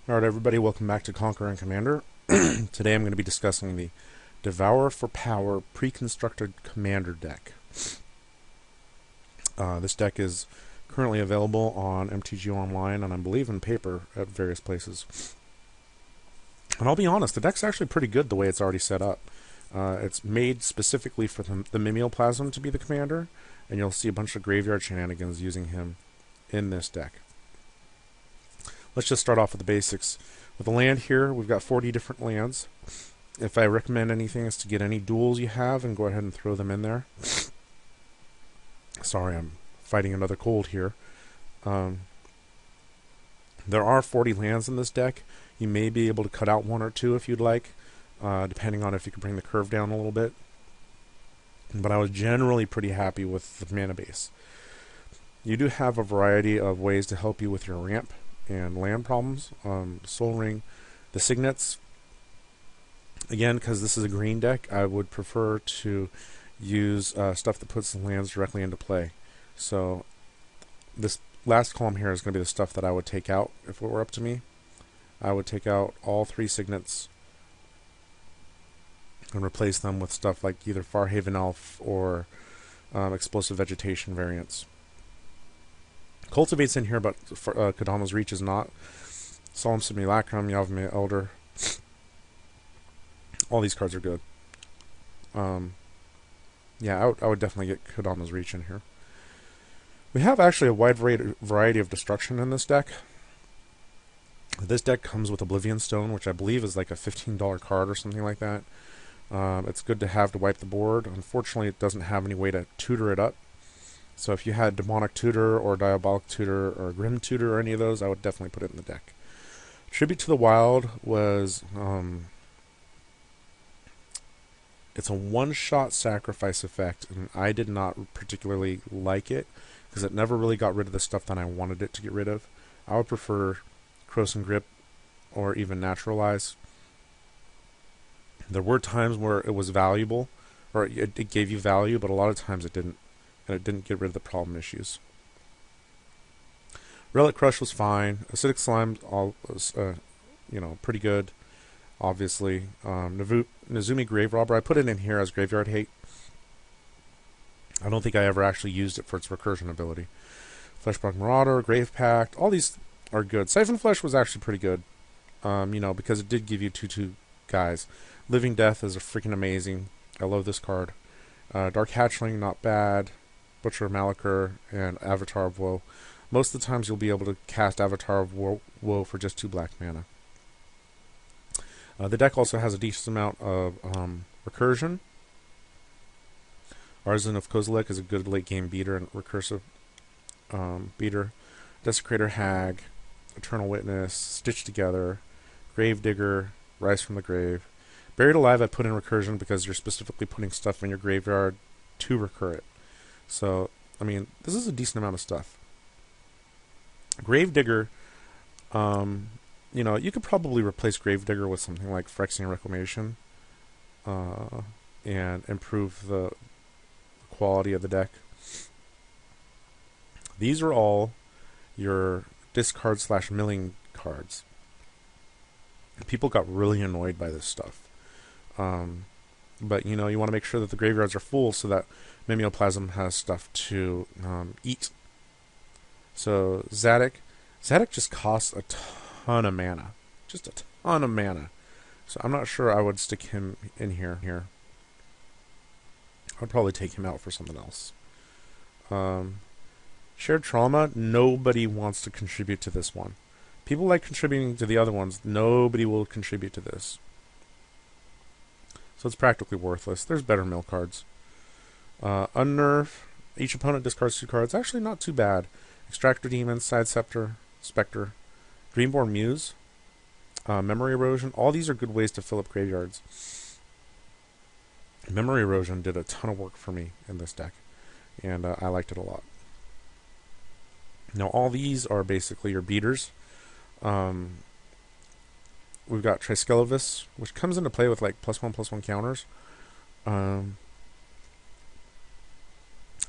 Alright everybody, welcome back to Conquer and Commander. Today I'm going to be discussing the Devour for Power pre-constructed commander deck. This deck is currently available on MTG Online and I believe in paper at various places. And I'll be honest, the deck's actually pretty good the way it's already set up. It's made specifically for the Mimeoplasm to be the commander, and you'll see a bunch of graveyard shenanigans using him in this deck. Let's just start off with the basics. With the land here, we've got 40 different lands. If I recommend anything, is to get any duels you have and go ahead and throw them in there. Sorry, I'm fighting another cold here. There are 40 lands in this deck. You may be able to cut out one or two if you'd like, depending on if you can bring the curve down a little bit. But I was generally pretty happy with the mana base. You do have a variety of ways to help you with your ramp and land problems. Soul Ring, the Signets. Again, because this is a green deck, I would prefer to use stuff that puts the lands directly into play. So this last column here is going to be the stuff that I would take out if it were up to me. I would take out all 3 Signets and replace them with stuff like either Farhaven Elf or Explosive Vegetation variants. Cultivate's in here, but Kodama's Reach is not. Solemn Simulacrum, Yavimaya Elder. All these cards are good. Yeah, I would definitely get Kodama's Reach in here. We have actually a wide variety of destruction in this deck. This deck comes with Oblivion Stone, which I believe is like a $15 card or something like that. It's good to have to wipe the board. Unfortunately, it doesn't have any way to tutor it up. So if you had Demonic Tutor or Diabolic Tutor or Grim Tutor or any of those, I would definitely put it in the deck. Tribute to the Wild was... it's a one-shot sacrifice effect, and I did not particularly like it, because it never really got rid of the stuff that I wanted it to get rid of. I would prefer Krosan Grip or even Naturalize. There were times where it was valuable, or it gave you value, but a lot of times it didn't. And it didn't get rid of the problem issues. Relic Crush was fine. Acidic Slime was, pretty good, obviously. Nezumi Grave Robber, I put it in here as Graveyard Hate. I don't think I ever actually used it for its recursion ability. Fleshbrock Marauder, Grave Pact, all these are good. Siphon Flesh was actually pretty good, because it did give you 2/2 guys. Living Death is freaking amazing. I love this card. Dark Hatchling, not bad. Butcher of Malachor, and Avatar of Woe. Most of the times you'll be able to cast Avatar of Woe for just 2 black mana. The deck also has a decent amount of recursion. Artisan of Kozilek is a good late game beater and recursive beater. Desecrator Hag, Eternal Witness, Stitched Together, Gravedigger, Rise from the Grave. Buried Alive I put in recursion because you're specifically putting stuff in your graveyard to recur it. So, I mean, this is a decent amount of stuff. Gravedigger, you could probably replace Gravedigger with something like Phyrexian Reclamation and improve the quality of the deck. These are all your discard / milling cards. People got really annoyed by this stuff. But, you want to make sure that the graveyards are full so that Mimeoplasm has stuff to eat. So, Zadok just costs a ton of mana. Just a ton of mana. So, I'm not sure I would stick him in here. I'd probably take him out for something else. Shared Trauma, nobody wants to contribute to this one. People like contributing to the other ones. Nobody will contribute to this. So it's practically worthless. There's better mill cards. Unnerve. Each opponent discards 2 cards. Actually not too bad. Extractor Demon, Side Scepter, Spectre, Greenborn Muse, Memory Erosion. All these are good ways to fill up graveyards. Memory Erosion did a ton of work for me in this deck, and I liked it a lot. Now all these are basically your beaters. We've got Triskelevis, which comes into play with like +1/+1 counters. I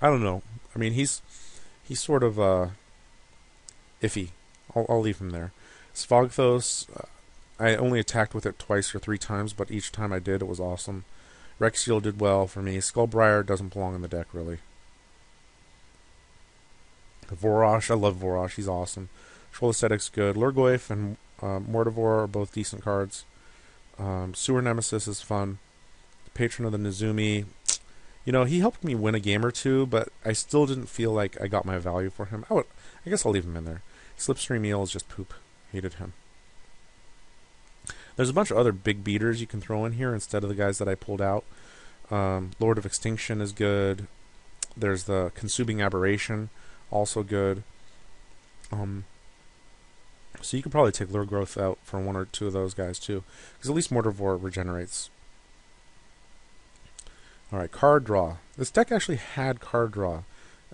don't know. I mean, he's sort of iffy. I'll leave him there. Svogthos, I only attacked with it twice or 3 times, but each time I did, it was awesome. Rexiel did well for me. Skullbriar doesn't belong in the deck, really. Vorosh, I love Vorosh. He's awesome. Troll Aesthetic's good. Lurgoyf and Mortivore are both decent cards. Sewer Nemesis is fun. Patron of the Nezumi, you know, he helped me win a game or two, but I still didn't feel like I got my value for him. I guess I'll leave him in there. Slipstream Eel is just poop. Hated him. There's a bunch of other big beaters you can throw in here instead of the guys that I pulled out. Lord of Extinction is good. There's the Consuming Aberration, also good. So you could probably take Lure Growth out for 1 or 2 of those guys too, because at least Mortivore regenerates. Alright, card draw. This deck actually had card draw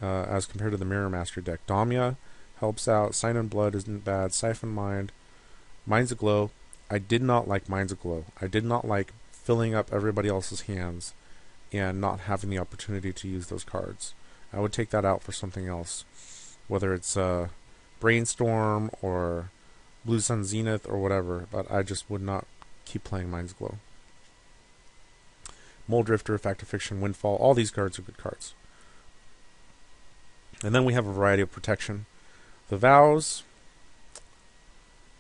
as compared to the Mirror Master deck. Damia helps out. Sign and Blood isn't bad. Siphon Mind. Mind's Aglow. I did not like Mind's Aglow. I did not like filling up everybody else's hands and not having the opportunity to use those cards. I would take that out for something else. Whether it's Brainstorm or Blue Sun Zenith or whatever, but I just would not keep playing Mind's Glow. Mole Drifter, Fact or Fiction, Windfall, all these cards are good cards. And then we have a variety of protection. The Vows,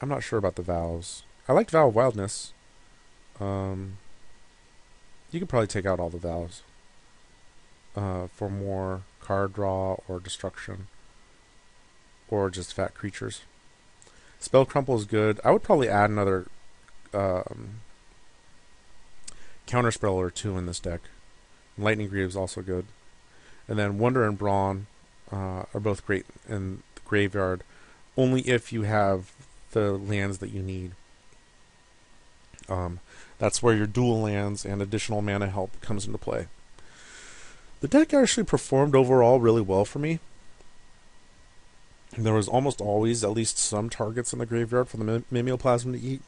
I'm not sure about the Vows. I liked Vow of Wildness. You could probably take out all the Vows for more card draw or destruction. Or just fat creatures. Spell Crumple is good. I would probably add another Counterspell or 2 in this deck. Lightning Greaves is also good. And then Wonder and Brawn are both great in the graveyard, only if you have the lands that you need. That's where your dual lands and additional mana help comes into play. The deck actually performed overall really well for me. There was almost always at least some targets in the graveyard for the Mimeoplasm to eat.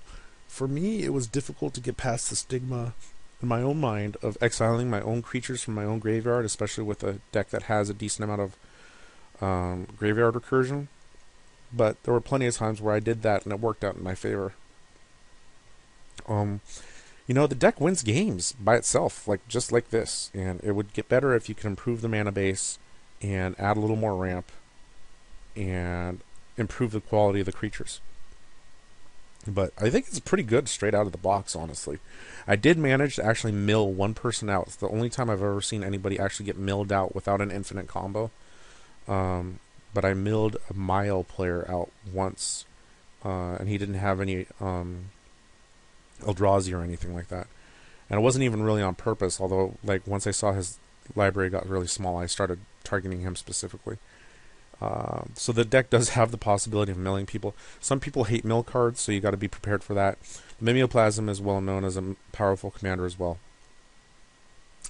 For me, it was difficult to get past the stigma in my own mind of exiling my own creatures from my own graveyard, especially with a deck that has a decent amount of graveyard recursion. But there were plenty of times where I did that and it worked out in my favor. You know, the deck wins games by itself, like just like this, and it would get better if you could improve the mana base and add a little more ramp and improve the quality of the creatures. But I think it's pretty good straight out of the box, honestly. I did manage to actually mill one person out. It's the only time I've ever seen anybody actually get milled out without an infinite combo. But I milled a Mile player out once, and he didn't have any Eldrazi or anything like that. And it wasn't even really on purpose, although like once I saw his library got really small, I started targeting him specifically. So the deck does have the possibility of milling people. Some people hate mill cards, so you got to be prepared for that. Mimeoplasm is well known as a powerful commander as well.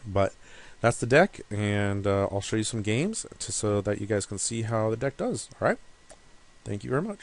But that's the deck, and I'll show you some games so that you guys can see how the deck does. Alright? Thank you very much.